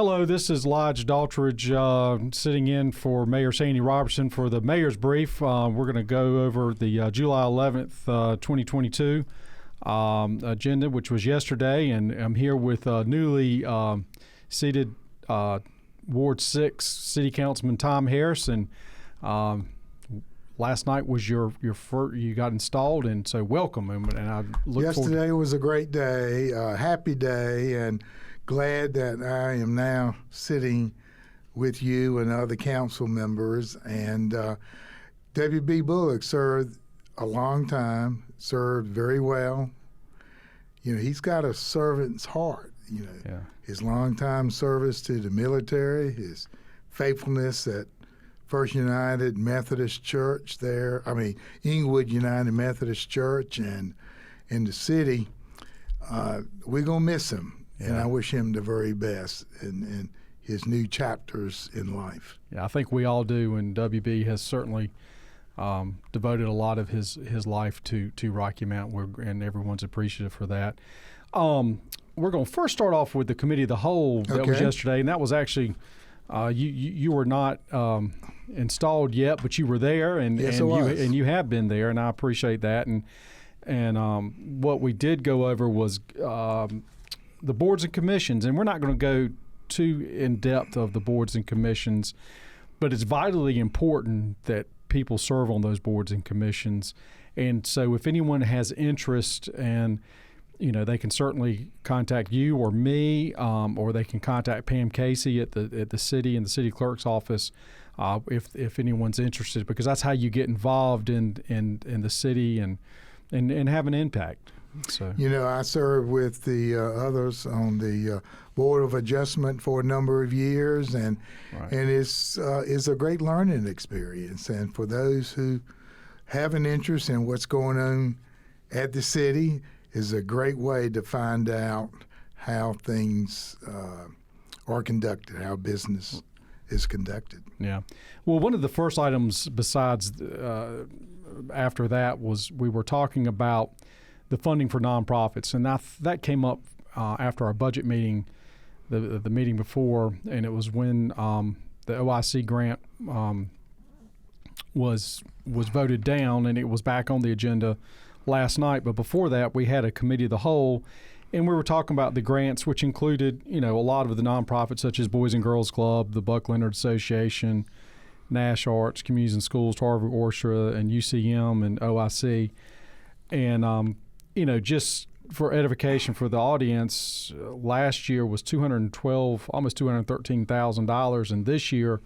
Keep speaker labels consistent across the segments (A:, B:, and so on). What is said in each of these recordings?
A: Hello, this is Lige Daughtridge sitting in for Mayor Sandy Roberson for the Mayor's Brief. We're going to go over the July 11th, 2022 agenda, which was yesterday, and I'm here with newly seated Ward 6 City Councilman Tom Harris, and last night was your first, you got installed, and so welcome, and I look
B: Yesterday was a great day, a happy day, and glad that I am now sitting with you and other council members. And W.B. Bullock served a long time, served very well. You know, he's got a servant's heart, you know.
A: Yeah.
B: His long-time service to the military, his faithfulness at First United Methodist Church there, Inglewood United Methodist Church and in the city. We're going to miss him. And I wish him the very best in his new chapters in life.
A: Yeah, I think we all do, and WB has certainly devoted a lot of his life to Rocky Mount, and everyone's appreciative for that. We're going to first start off with the Committee of the Whole that was yesterday, and that was actually you were not installed yet, but you were there, and you have been there, and I appreciate that. And what we did go over was the boards and commissions, and we're not going to go too in depth of the boards and commissions, but it's vitally important that people serve on those boards and commissions. And so if anyone has interest, and they can certainly contact you or me, or they can contact Pam Casey at the city and the city clerk's office if anyone's interested, because that's how you get involved in the city and have an impact. So.
B: I served with the others on the Board of Adjustment for a number of years, and it's a great learning experience. And for those who have an interest in what's going on at the city, is a great way to find out how things are conducted, how business is conducted.
A: Yeah. Well, one of the first items besides after that was we were talking about the funding for nonprofits, and that came up after our budget meeting, the meeting before, and it was when the OIC grant was voted down, and it was back on the agenda last night. But before that, we had a Committee of the Whole, and we were talking about the grants, which included a lot of the nonprofits such as Boys and Girls Club, the Buck Leonard Association, Nash Arts, Communities and Schools, Harvard Orchestra, and UCM and OIC, and just for edification for the audience, last year was $212,000, almost $213,000, and this year,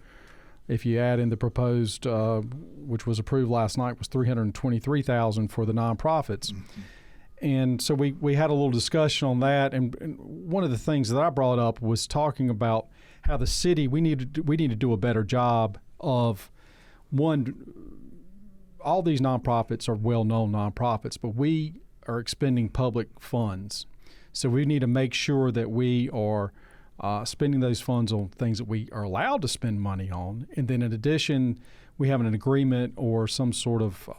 A: if you add in the proposed, which was approved last night, was $323,000 for the nonprofits. Mm-hmm. And so we had a little discussion on that, and one of the things that I brought up was talking about how the city we need to do a better job of all these nonprofits are well-known nonprofits, but we are expending public funds. So we need to make sure that we are spending those funds on things that we are allowed to spend money on. And then in addition, we have an agreement or some sort of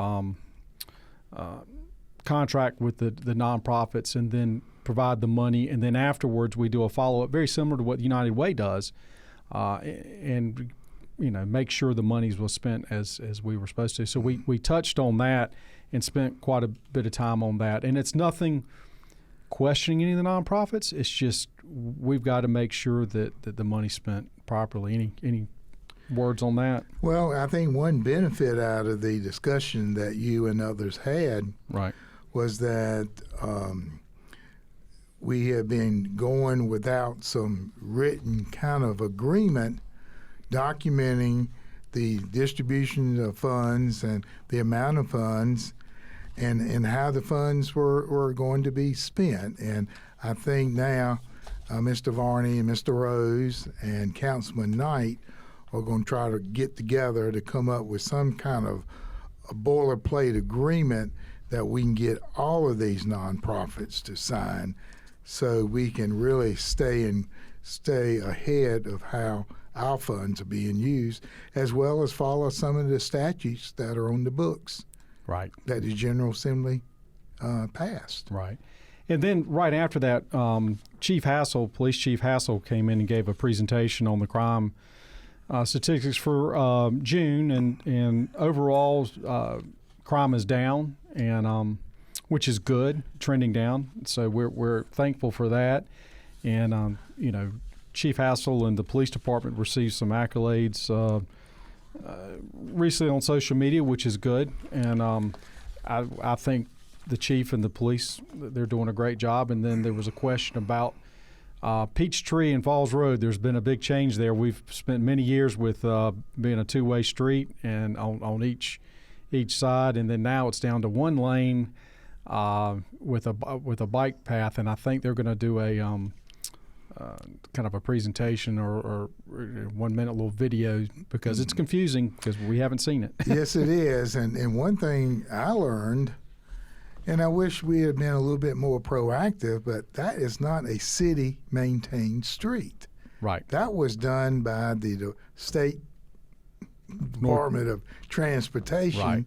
A: contract with the nonprofits, and then provide the money. And then afterwards, we do a follow-up very similar to what United Way does, and make sure the monies was spent as we were supposed to. So we touched on that and spent quite a bit of time on that. And it's nothing questioning any of the nonprofits. It's just we've got to make sure that the money's spent properly. Any words on that?
B: Well, I think one benefit out of the discussion that you and others had was that we have been going without some written kind of agreement documenting the distribution of funds and the amount of funds and how the funds were going to be spent. And I think now Mr. Varney and Mr. Rose and Councilman Knight are going to try to get together to come up with some kind of a boilerplate agreement that we can get all of these nonprofits to sign, so we can really stay ahead of how our funds are being used, as well as follow some of the statutes that are on the books.
A: Right.
B: That the General Assembly passed.
A: Right. And then right after that, Police Chief Hassel came in and gave a presentation on the crime statistics for June, and overall crime is down, and which is good, trending down. So we're thankful for that. And Chief Hassel and the police department received some accolades recently on social media, which is good. And I think the chief and the police, they're doing a great job. And then there was a question about Peachtree and Falls Road. There's been a big change there. We've spent many years with being a two-way street and on each side, and then now it's down to one lane with a bike path. And I think they're going to do a kind of a presentation or 1 minute little video, because it's confusing because we haven't seen it.
B: Yes, it is. And one thing I learned, and I wish we had been a little bit more proactive, but that is not a city-maintained street.
A: Right. That
B: was done by the State Department of Transportation.
A: Right.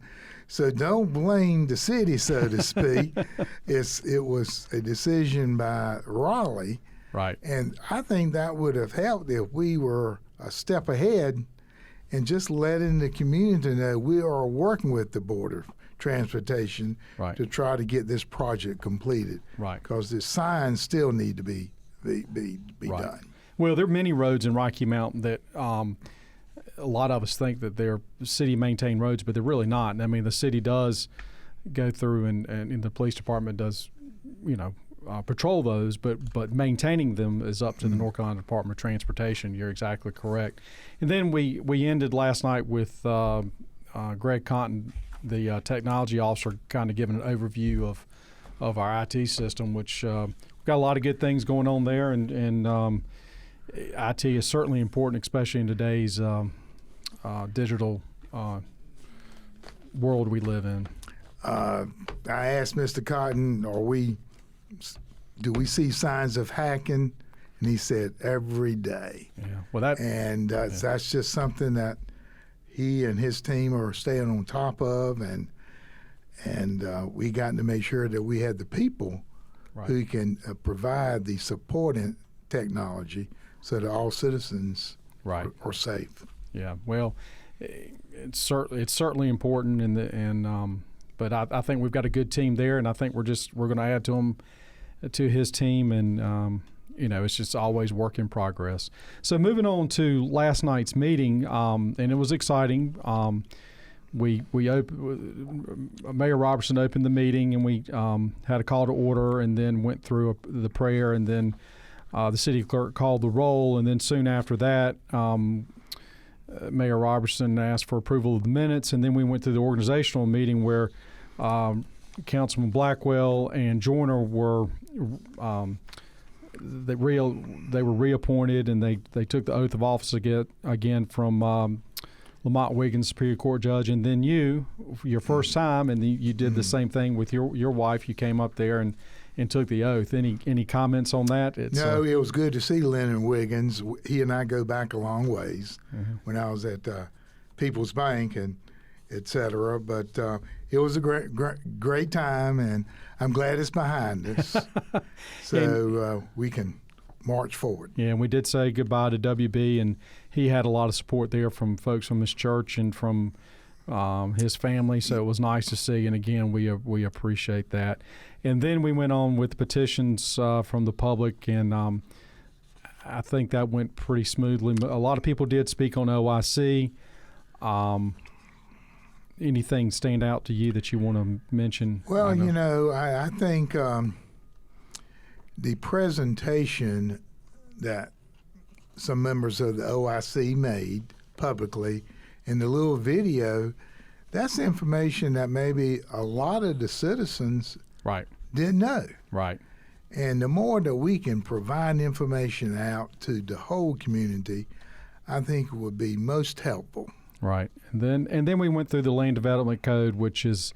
B: So don't blame the city, so to speak. It was a decision by Raleigh.
A: Right.
B: And I think that would have helped if we were a step ahead and just letting the community know we are working with the Board of Transportation to try to get this project completed.
A: Right.
B: Because the signs still need to be done.
A: Well, there are many roads in Rocky Mountain that a lot of us think that they're city-maintained roads, but they're really not. I mean, the city does go through and the police department does, patrol those, but maintaining them is up to the North Carolina Department of Transportation. You're exactly correct. And then we ended last night with Greg Conton, the technology officer, kind of giving an overview of our IT system, which we've got a lot of good things going on there, and IT is certainly important, especially in today's digital world we live in.
B: I asked Mr. Cotton, do we see signs of hacking? And he said, every day.
A: Yeah. Well,
B: that's just something that he and his team are staying on top of, and we got to make sure that we had the people who can provide the supporting technology so that all citizens are safe.
A: Yeah. Well, it's certainly important, but I think we've got a good team there, and I think we're going to add to his team, and it's just always work in progress. So moving on to last night's meeting, and it was exciting. Mayor Roberson opened the meeting, and we had a call to order, and then went through the prayer, and then the city clerk called the roll, and then soon after that, Mayor Roberson asked for approval of the minutes, and then we went through the organizational meeting where Councilman Blackwell and Joyner were they were reappointed, and they took the oath of office again from Lamont Wiggins, Superior Court Judge, and then your first time, and you did the same thing with your wife. You came up there and took the oath. Any comments on that?
B: No, it was good to see Lennon Wiggins. He and I go back a long ways when I was at People's Bank and et cetera. But it was a great time, and I'm glad it's behind us. So we can march forward.
A: Yeah, and we did say goodbye to WB, and he had a lot of support there from folks from his church and from his family, so it was nice to see, and again, we appreciate that. And then we went on with petitions from the public, and I think that went pretty smoothly. A lot of people did speak on OIC. Anything stand out to you that you want to mention?
B: Well, I think the presentation that some members of the OIC made publicly in the little video, that's information that maybe a lot of the citizens didn't know. Right. And the more that we can provide information out to the whole community, I think would be most helpful.
A: Right. And then we went through the Land Development Code, which is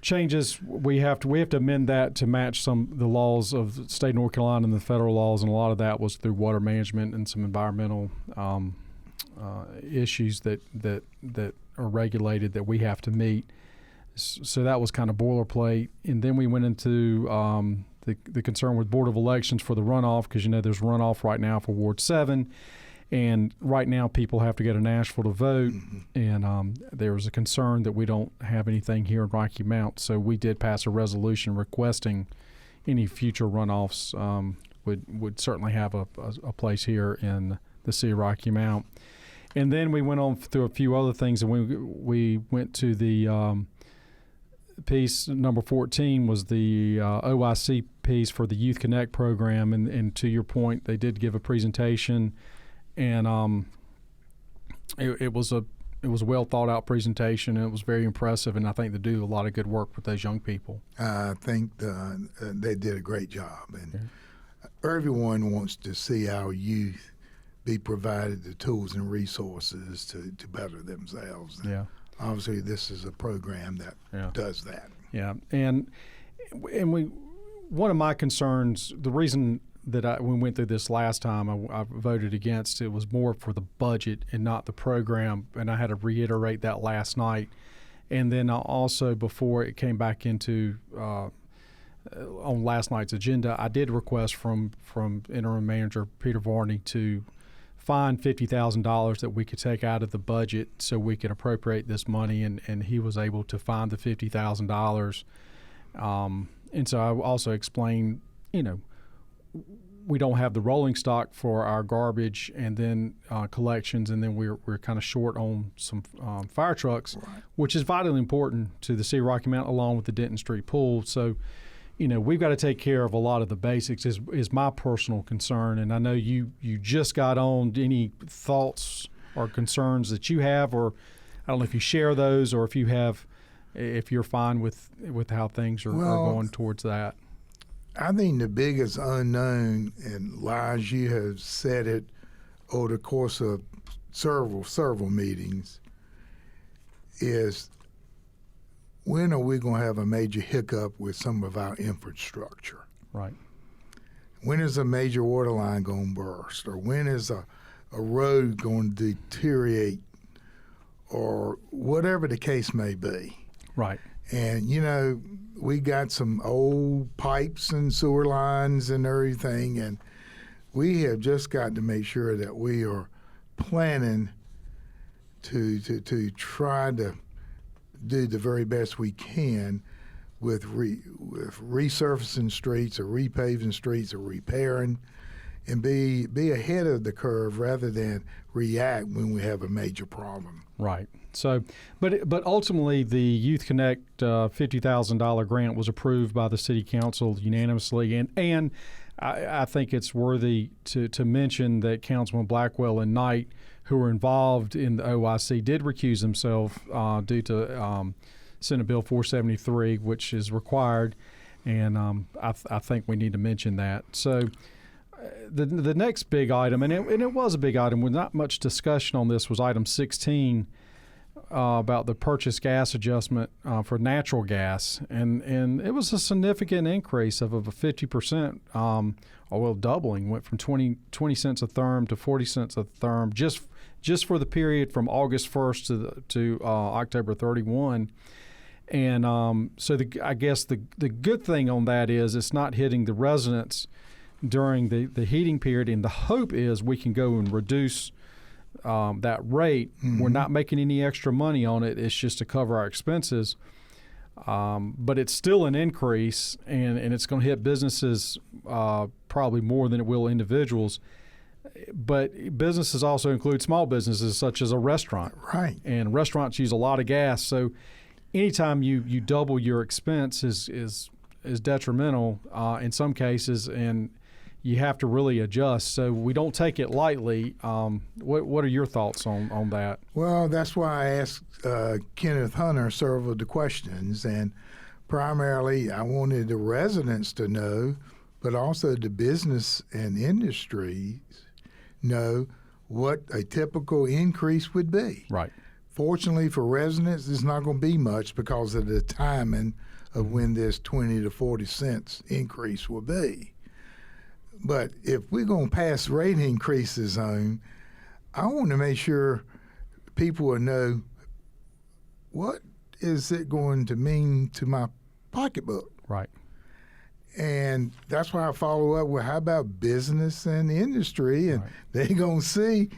A: changes. We have to amend that to match the laws of the state of North Carolina and the federal laws, and a lot of that was through water management and some environmental issues that are regulated that we have to meet. So that was kind of boilerplate. And then we went into the concern with Board of Elections for the runoff, because there's runoff right now for Ward 7, and right now people have to go to Nashville to vote, and there was a concern that we don't have anything here in Rocky Mount, so we did pass a resolution requesting any future runoffs would certainly have a place here in the city of Rocky Mount. And then we went on through a few other things, and we went to the piece number 14 was the OIC piece for the Youth Connect program, and to your point, they did give a presentation, and it was a well thought out presentation, and it was very impressive, and I think they do a lot of good work with those young people.
B: I think they did a great job, and everyone wants to see our youth be provided the tools and resources to better themselves. And obviously, this is a program that does that. Yeah,
A: and one of my concerns, the reason that we went through this last time, I voted against it, was more for the budget and not the program, and I had to reiterate that last night. And then also before it came back into on last night's agenda, I did request from interim manager Peter Varney to find $50,000 that we could take out of the budget so we could appropriate this money, and he was able to find the $50,000. And so I also explained, we don't have the rolling stock for our garbage and then collections, and then we're kind of short on some fire trucks, which is vitally important to the city of Rocky Mount, along with the Denton Street pool. So, we've got to take care of a lot of the basics is my personal concern. And I know you just got on. Any thoughts or concerns that you have, or I don't know if you share those, or if you're fine with how things are going towards that.
B: I think the biggest unknown, and Lige, you have said it over the course of several meetings, is when are we going to have a major hiccup with some of our infrastructure?
A: Right.
B: When is a major water line going to burst? Or when is a road going to deteriorate? Or whatever the case may be.
A: Right.
B: And, we got some old pipes and sewer lines and everything, and we have just got to make sure that we are planning to try to do the very best we can with resurfacing streets or repaving streets or repairing, and be ahead of the curve rather than react when we have a major problem.
A: Right. So, but ultimately, the Youth Connect $50,000 grant was approved by the City Council unanimously, and I think it's worthy to mention that Councilman Blackwell and Knight, who were involved in the OIC, did recuse themselves due to Senate Bill 473, which is required, and I think we need to mention that. So. The next big item, and it was a big item with not much discussion on this, was item 16 about the purchase gas adjustment for natural gas, and it was a significant increase of over 50%, doubling, went from 20 cents a therm to 40 cents a therm just for the period from August 1st to October 31. And so I guess the good thing on that is it's not hitting the residents during the heating period, and the hope is we can go and reduce that rate. We're not making any extra money on it. It's just to cover our expenses. But it's still an increase, and it's going to hit businesses probably more than it will individuals. But businesses also include small businesses such as a restaurant.
B: Right.
A: And restaurants use a lot of gas. So anytime you double your expense is detrimental in some cases, and you have to really adjust. So we don't take it lightly. What are your thoughts on that?
B: Well, that's why I asked Kenneth Hunter several of the questions, and primarily I wanted the residents to know, but also the business and industries know what a typical increase would be.
A: Right.
B: Fortunately for residents, it's not going to be much because of the timing of when this 20 to 40 cents increase will be. But if we're going to pass rate increases on, I want to make sure people will know what is it going to mean to my pocketbook.
A: Right.
B: And that's why I follow up with, how about business and industry? And they're going to see,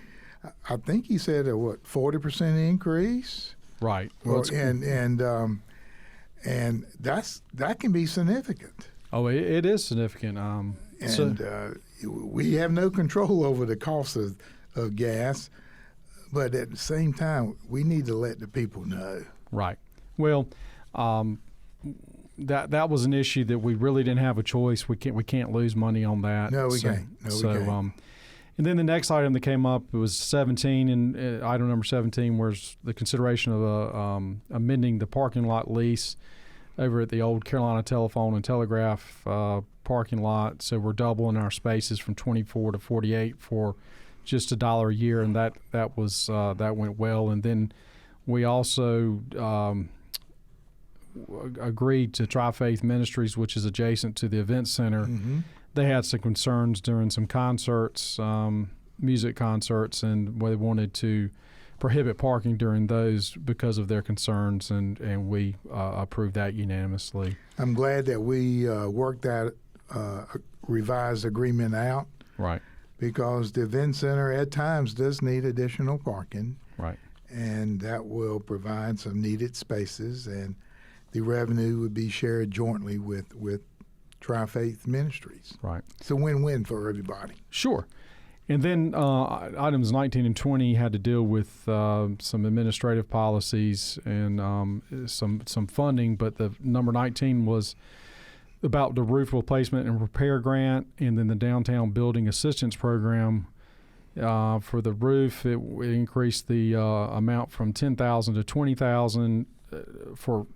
B: I think he said a 40% increase?
A: Right.
B: Well, and that can be significant.
A: Oh, it is significant.
B: We have no control over the cost of gas, but at the same time, we need to let the people know.
A: Right. Well, that was an issue that we really didn't have a choice. We can't lose money on that.
B: No, we can't. We can't.
A: And then the next item that came up was 17, and item number 17 was the consideration of amending the parking lot lease over at the old Carolina Telephone and Telegraph parking lot. So we're doubling our spaces from 24 to 48 for just $1 a year, and that went well. And then we also agreed to Tri-Faith Ministries, which is adjacent to the event center.
B: Mm-hmm.
A: They had some concerns during some concerts, music concerts, and they wanted to prohibit parking during those because of their concerns, and we approved that unanimously.
B: I'm glad that we worked that revised agreement out.
A: Right.
B: Because the event center at times does need additional parking.
A: Right.
B: And that will provide some needed spaces, and the revenue would be shared jointly with Tri-Faith Ministries.
A: Right.
B: It's a win-win for everybody.
A: Sure. And then items 19 and 20 had to deal with some administrative policies and some funding, but the number 19 was about the roof replacement and repair grant, and then the downtown building assistance program. For the roof, it increased the amount from $10,000 to $20,000 for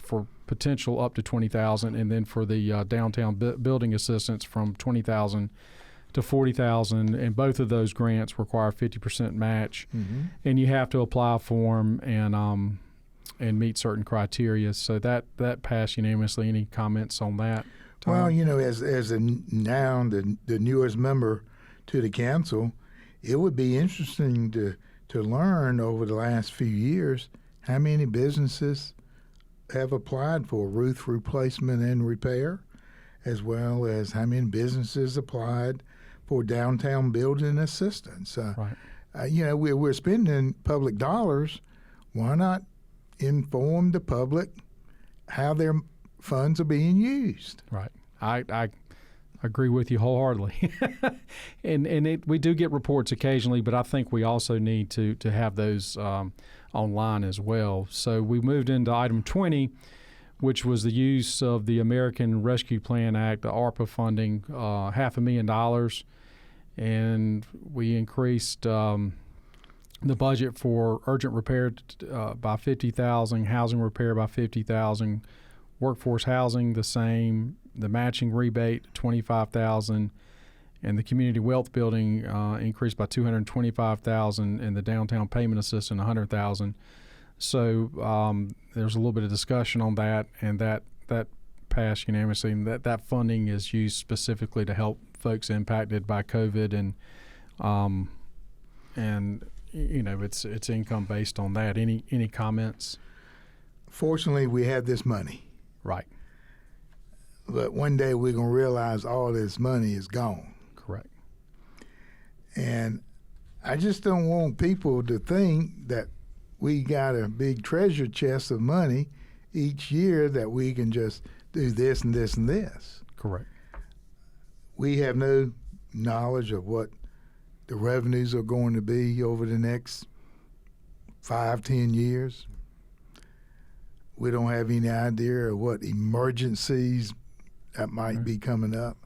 A: potential up to $20,000, and then for the downtown building assistance from $20,000 to $40,000. And both of those grants require 50% match,
B: mm-hmm.
A: and you have to apply for them and meet certain criteria. So that passed unanimously. Any comments on that, Tom?
B: Well, as now the newest member to the council, it would be interesting to learn over the last few years how many businesses have applied for roof replacement and repair, as well as how many businesses applied for downtown building assistance.
A: Right.
B: We're spending public dollars. Why not inform the public how their funds are being used?
A: Right. I agree with you wholeheartedly. and we do get reports occasionally, but I think we also need to have those online as well. So we moved into item 20, which was the use of the American Rescue Plan Act, the ARPA funding, $500,000, and we increased the budget for urgent repair by $50,000, housing repair by $50,000, workforce housing the same, the matching rebate $25,000, and the community wealth building increased by $225,000, and the downtown payment assistant $100,000. So there's a little bit of discussion on that, and that passed unanimously. And that funding is used specifically to help folks impacted by COVID, and it's income based on that. Any comments?
B: Fortunately, we have this money.
A: Right.
B: But one day we're going to realize all this money is gone.
A: Correct.
B: And I just don't want people to think that we got a big treasure chest of money each year that we can just do this and this and this.
A: Correct.
B: We have no knowledge of what the revenues are going to be over the next 5-10 years. We don't have any idea of what emergencies that might be coming up.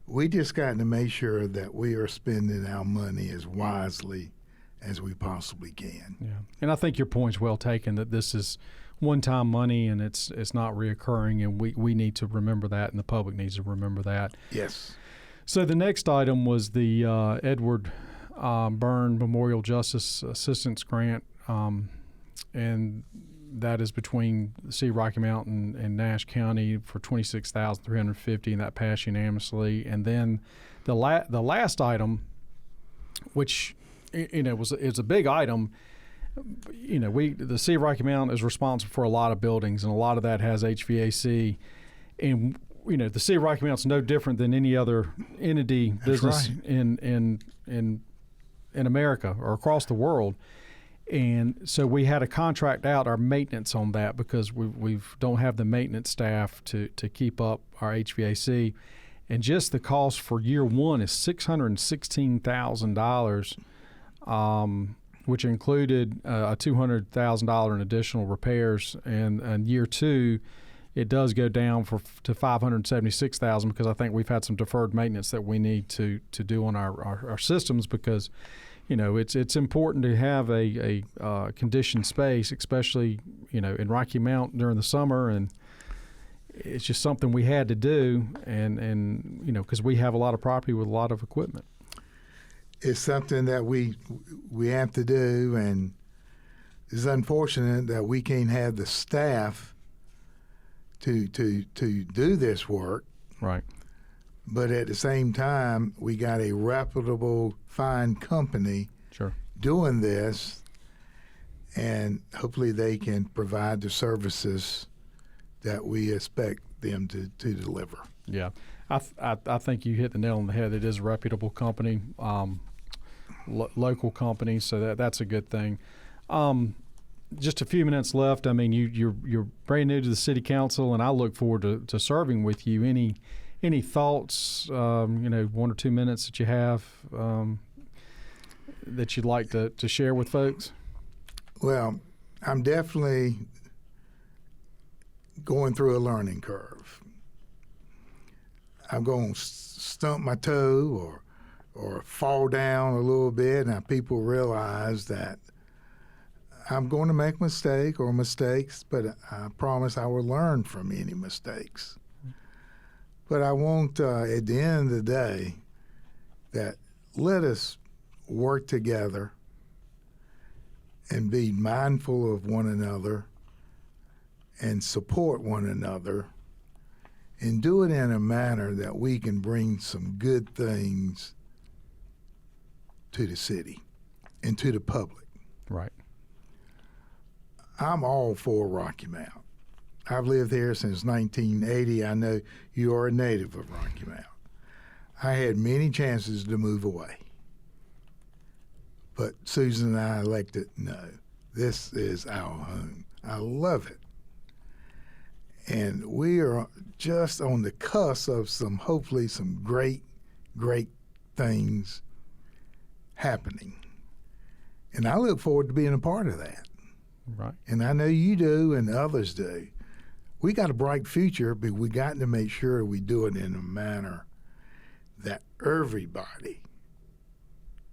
B: We just got to make sure that we are spending our money as wisely as we possibly can.
A: Yeah, and I think your point's well taken, that this is one-time money and it's not reoccurring, and we need to remember that, and the public needs to remember that.
B: Yes.
A: So the next item was the Edward Byrne Memorial Justice Assistance Grant, and that is between the City of Rocky Mountain and Nash County for $26,350, and that passed unanimously. And then the last item, which it's a big item. The City of Rocky Mountain is responsible for a lot of buildings, and a lot of that has HVAC. And the city of Rocky Mount's no different than any other entity business
B: right.
A: in America or across the world. And so we had to contract out our maintenance on that because we don't have the maintenance staff to keep up our HVAC. And just the cost for year one is $616,000, which included a $200,000 in additional repairs. And year two, it does go down to $576,000 because I think we've had some deferred maintenance that we need to do on our systems because, it's important to have a conditioned space, especially, in Rocky Mount during the summer. And it's just something we had to do, and because we have a lot of property with a lot of equipment.
B: It's something that we have to do, and it's unfortunate that we can't have the staff to do this work.
A: Right.
B: But at the same time, we got a reputable, fine company
A: Sure.
B: doing this, and hopefully they can provide the services that we expect them to deliver.
A: Yeah, I think you hit the nail on the head. It is a reputable company, local company, so that's a good thing. Just a few minutes left. I mean, you're brand new to the city council, and I look forward to serving with you. Any thoughts? 1 or 2 minutes that you have that you'd like to share with folks?
B: Well, I'm definitely going through a learning curve. I'm going to stump my toe or fall down a little bit, and people realize that I'm going to make mistakes, but I promise I will learn from any mistakes. But I want, at the end of the day, that let us work together and be mindful of one another and support one another and do it in a manner that we can bring some good things to the city and to the public.
A: Right.
B: I'm all for Rocky Mount. I've lived here since 1980. I know you are a native of Rocky Mount. I had many chances to move away. But Susan and I elected, no, this is our home. I love it. And we are just on the cusp of hopefully some great, great things happening. And I look forward to being a part of that.
A: Right.
B: And I know you do and others do. We got a bright future, but we got to make sure we do it in a manner that everybody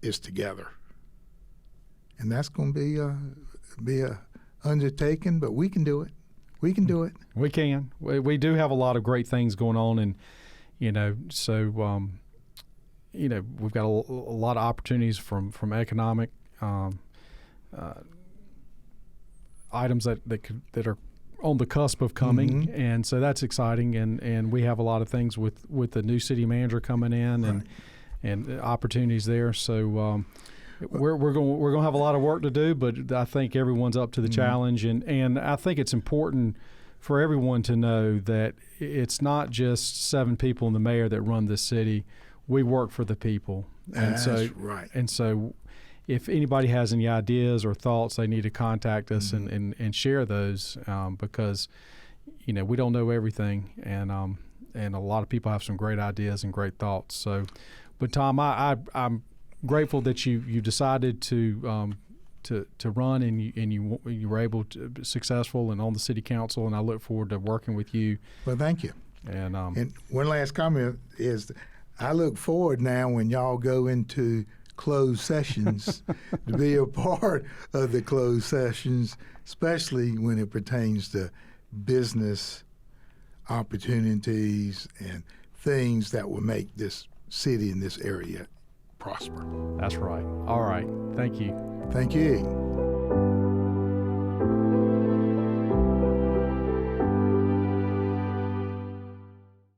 B: is together. And that's going to be a undertaking, but we can do it. We can do it.
A: We can. We do have a lot of great things going on, and we've got a lot of opportunities from economic items that are on the cusp of coming,
B: mm-hmm.
A: and so that's exciting. And we have a lot of things with the new city manager coming in,
B: right.
A: and opportunities there. So we're going to have a lot of work to do, but I think everyone's up to the mm-hmm. challenge, and I think it's important for everyone to know that it's not just 7 people and the mayor that run this city. We work for the people, and
B: that's right.
A: And so, if anybody has any ideas or thoughts, they need to contact us
B: mm-hmm.
A: and share those because, we don't know everything, and a lot of people have some great ideas and great thoughts. So, but Tom, I'm grateful that you decided to run and you were able to be successful and on the city council, and I look forward to working with you.
B: Well, thank you.
A: And
B: one last comment is, I look forward now when y'all go into closed sessions to be a part of the closed sessions, especially when it pertains to business opportunities and things that will make this city and this area prosper.
A: That's right. All right. Thank you.
B: Thank you.